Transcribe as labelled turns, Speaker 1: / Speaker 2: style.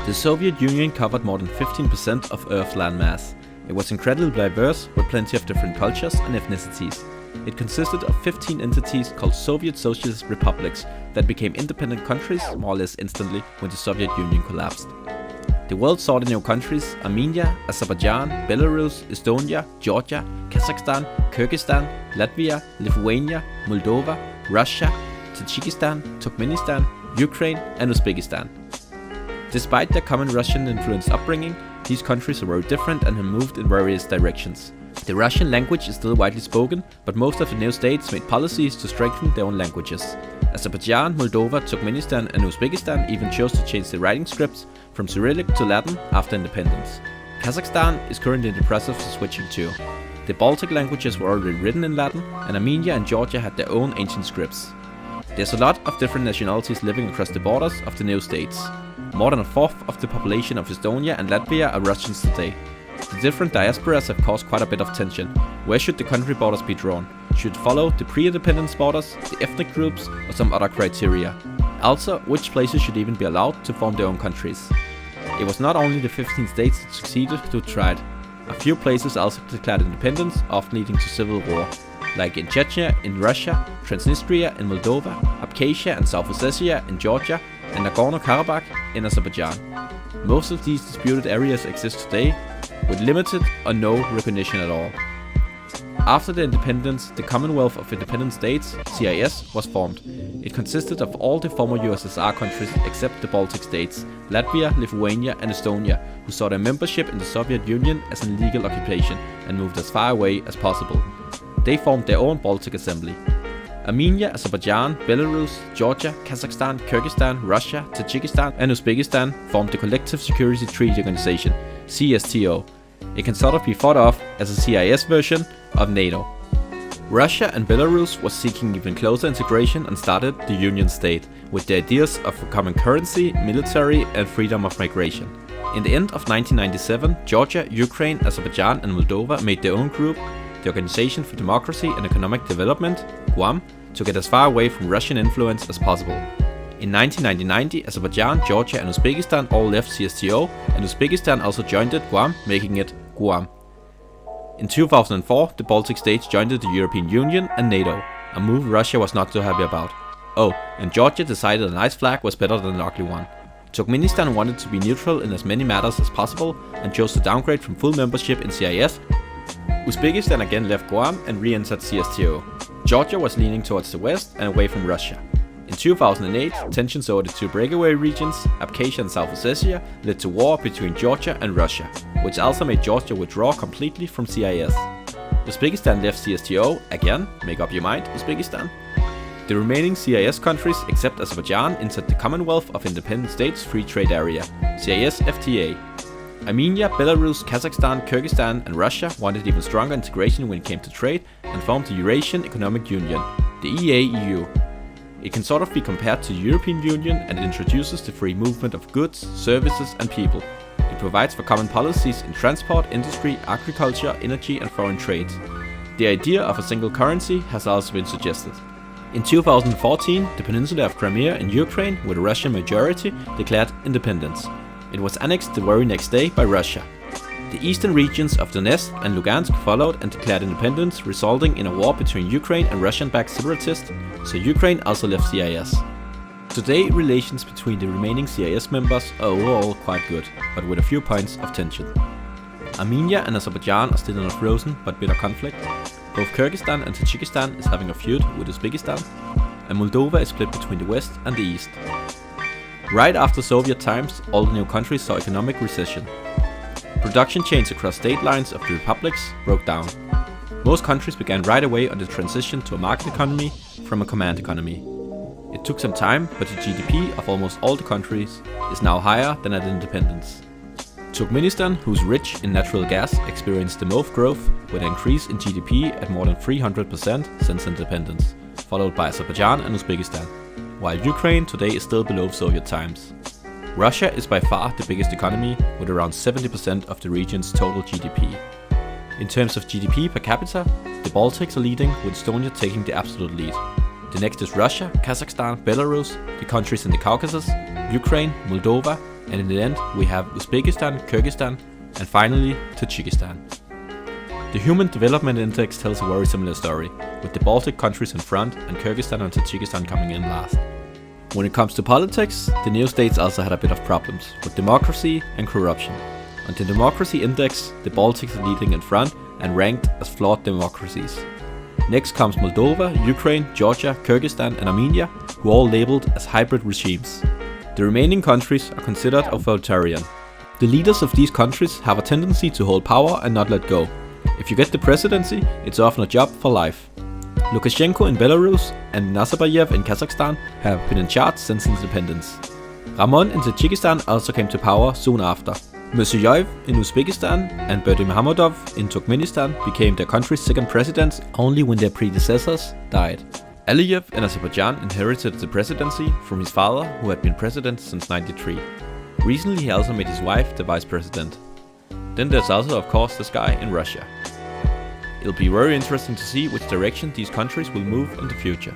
Speaker 1: The Soviet Union covered more than 15% of Earth's landmass. It was incredibly diverse, with plenty of different cultures and ethnicities. It consisted of 15 entities called Soviet Socialist Republics that became independent countries more or less instantly when the Soviet Union collapsed. The world saw the new countries Armenia, Azerbaijan, Belarus, Estonia, Georgia, Kazakhstan, Kyrgyzstan, Latvia, Lithuania, Moldova, Russia, Tajikistan, Turkmenistan, Ukraine and Uzbekistan. Despite their common Russian-influenced upbringing, these countries are very different and have moved in various directions. The Russian language is still widely spoken, but most of the new states made policies to strengthen their own languages. Azerbaijan, Moldova, Turkmenistan and Uzbekistan even chose to change their writing scripts from Cyrillic to Latin after independence. Kazakhstan is currently in the process of switching too. The Baltic languages were already written in Latin, and Armenia and Georgia had their own ancient scripts. There's a lot of different nationalities living across the borders of the new states. More than a fourth of the population of Estonia and Latvia are Russians today. The different diasporas have caused quite a bit of tension. Where should the country borders be drawn? Should it follow the pre-independence borders, the ethnic groups, or some other criteria? Also, which places should even be allowed to form their own countries? It was not only the 15 states that succeeded who tried. A few places also declared independence, often leading to civil war, like in Chechnya in Russia, Transnistria in Moldova, Abkhazia and South Ossetia in Georgia, and Nagorno-Karabakh in Azerbaijan. Most of these disputed areas exist today, with limited or no recognition at all. After the independence, the Commonwealth of Independent States, CIS, was formed. It consisted of all the former USSR countries except the Baltic states, Latvia, Lithuania and Estonia, who saw their membership in the Soviet Union as an illegal occupation and moved as far away as possible. They formed their own Baltic Assembly. Armenia, Azerbaijan, Belarus, Georgia, Kazakhstan, Kyrgyzstan, Russia, Tajikistan and Uzbekistan formed the Collective Security Treaty Organization, CSTO. It can sort of be thought of as a CIS version of NATO. Russia and Belarus was seeking even closer integration and started the Union State, with the ideas of a common currency, military and freedom of migration. In the end of 1997, Georgia, Ukraine, Azerbaijan and Moldova made their own group, the Organization for Democracy and Economic Development, GUAM, to get as far away from Russian influence as possible. In 1990, Azerbaijan, Georgia and Uzbekistan all left CSTO, and Uzbekistan also joined it, GUAM, making it GUAM. In 2004, the Baltic states joined the European Union and NATO, a move Russia was not too happy about. Oh, and Georgia decided a nice flag was better than an ugly one. Turkmenistan wanted to be neutral in as many matters as possible and chose to downgrade from full membership in CIS. Uzbekistan again left GUAM and re-entered CSTO. Georgia was leaning towards the west and away from Russia. In 2008, tensions over the two breakaway regions, Abkhazia and South Ossetia, led to war between Georgia and Russia, which also made Georgia withdraw completely from CIS. Uzbekistan left CSTO, again, make up your mind, Uzbekistan. The remaining CIS countries, except Azerbaijan, entered the Commonwealth of Independent States Free Trade Area, CIS-FTA. Armenia, Belarus, Kazakhstan, Kyrgyzstan and Russia wanted even stronger integration when it came to trade and formed the Eurasian Economic Union, the EAEU. It can sort of be compared to the European Union, and it introduces the free movement of goods, services and people. It provides for common policies in transport, industry, agriculture, energy and foreign trade. The idea of a single currency has also been suggested. In 2014, the peninsula of Crimea in Ukraine, with a Russian majority, declared independence. It was annexed the very next day by Russia. The eastern regions of Donetsk and Lugansk followed and declared independence, resulting in a war between Ukraine and Russian-backed separatists, so Ukraine also left CIS. Today, relations between the remaining CIS members are overall quite good, but with a few points of tension. Armenia and Azerbaijan are still in a frozen but bitter conflict. Both Kyrgyzstan and Tajikistan is having a feud with Uzbekistan, and Moldova is split between the west and the east. Right after Soviet times, all the new countries saw economic recession. Production chains across state lines of the republics broke down. Most countries began right away on the transition to a market economy from a command economy. It took some time, but the GDP of almost all the countries is now higher than at independence. Turkmenistan, who's rich in natural gas, experienced the most growth, with an increase in GDP at more than 300% since independence, followed by Azerbaijan and Uzbekistan, while Ukraine today is still below Soviet times. Russia is by far the biggest economy, with around 70% of the region's total GDP. In terms of GDP per capita, the Baltics are leading, with Estonia taking the absolute lead. The next is Russia, Kazakhstan, Belarus, the countries in the Caucasus, Ukraine, Moldova, and in the end we have Uzbekistan, Kyrgyzstan, and finally Tajikistan. The Human Development Index tells a very similar story, with the Baltic countries in front and Kyrgyzstan and Tajikistan coming in last. When it comes to politics, the neo-states also had a bit of problems with democracy and corruption. On the democracy index, the Baltics are leading in front and ranked as flawed democracies. Next comes Moldova, Ukraine, Georgia, Kyrgyzstan and Armenia, who are all labeled as hybrid regimes. The remaining countries are considered authoritarian. The leaders of these countries have a tendency to hold power and not let go. If you get the presidency, it's often a job for life. Lukashenko in Belarus and Nazarbayev in Kazakhstan have been in charge since independence. Ramon in Tajikistan also came to power soon after. Mirziyoyev in Uzbekistan and Berdimuhamedov in Turkmenistan became their country's second presidents only when their predecessors died. Aliyev in Azerbaijan inherited the presidency from his father, who had been president since '93. Recently he also made his wife the vice president. Then there's also of course this guy in Russia. It'll be very interesting to see which direction these countries will move in the future.